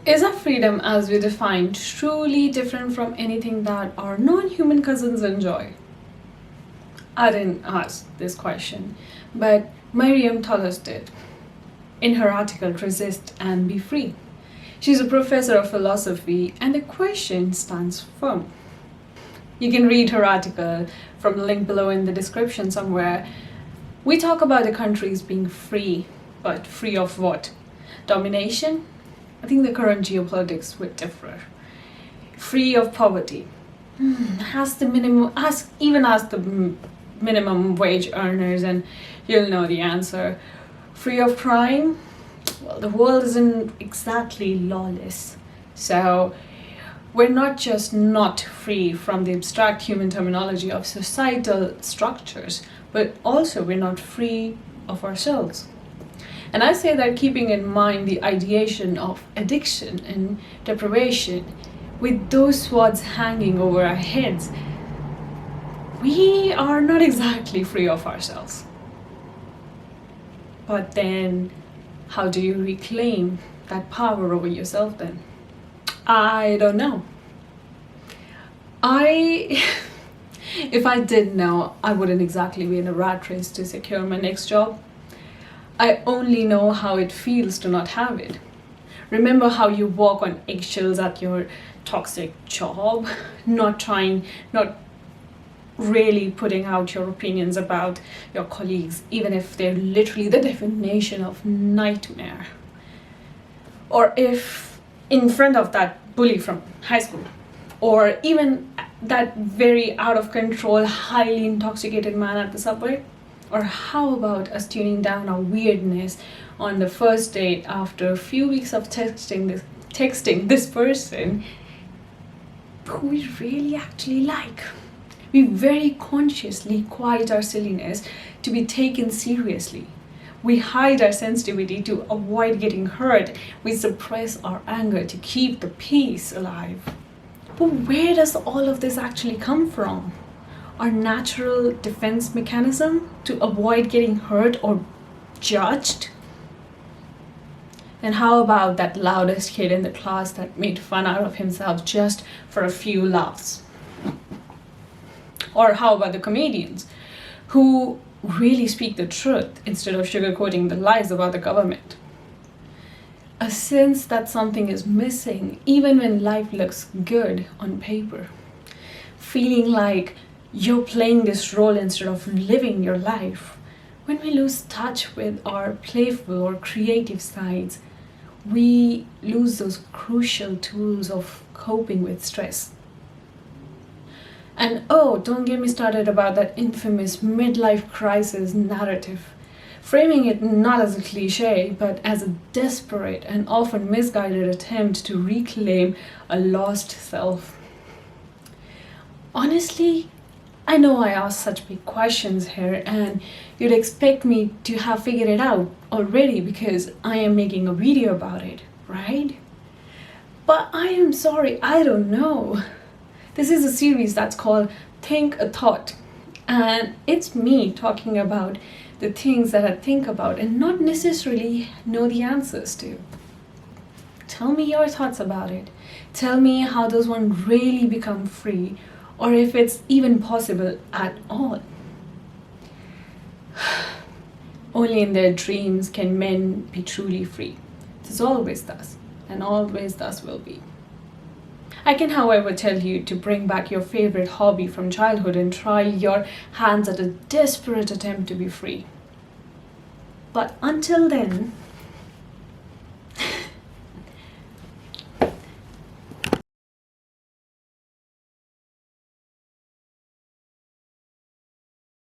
Is our freedom as we define truly different from anything that our non-human cousins enjoy? I didn't ask this question, but Mariam Thalos did in her article Resist and Be Free. She's a professor of philosophy, and the question stands firm. You can read her article from the link below in the description somewhere. We talk about the countries being free, but free of what? Domination? I think the current geopolitics would differ. Free of poverty. Ask the minimum wage earners and you'll know the answer. Free of crime? Well, the world isn't exactly lawless. So we're not just not free from the abstract human terminology of societal structures, but also we're not free of ourselves. And I say that keeping in mind the ideation of addiction and deprivation, with those swords hanging over our heads, we are not exactly free of ourselves. But then, how do you reclaim that power over yourself then? I don't know. If I did know, I wouldn't exactly be in a rat race to secure my next job. I only know how it feels to not have it. Remember how you walk on eggshells at your toxic job, not really putting out your opinions about your colleagues, even if they're literally the definition of nightmare. Or if in front of that bully from high school, or even that very out of control, highly intoxicated man at the subway. Or how about us tuning down our weirdness on the first date after a few weeks of texting this person who we really actually like? We very consciously quiet our silliness to be taken seriously. We hide our sensitivity to avoid getting hurt. We suppress our anger to keep the peace alive. But where does all of this actually come from? Our natural defense mechanism to avoid getting hurt or judged? And how about that loudest kid in the class that made fun out of himself just for a few laughs? Or how about the comedians who really speak the truth instead of sugarcoating the lies about the government? A sense that something is missing even when life looks good on paper. Feeling like you're playing this role instead of living your life. When we lose touch with our playful or creative sides, we lose those crucial tools of coping with stress. And oh, don't get me started about that infamous midlife crisis narrative, framing it not as a cliche, but as a desperate and often misguided attempt to reclaim a lost self. Honestly, I know I asked such big questions here and you'd expect me to have figured it out already because I am making a video about it, right? But I am sorry, I don't know. This is a series that's called Think a Thought, and it's me talking about the things that I think about and not necessarily know the answers to. Tell me your thoughts about it. Tell me how does one really become free, or if it's even possible at all. Only in their dreams can men be truly free. This always does, and always thus will be. I can, however, tell you to bring back your favorite hobby from childhood and try your hands at a desperate attempt to be free. But until then,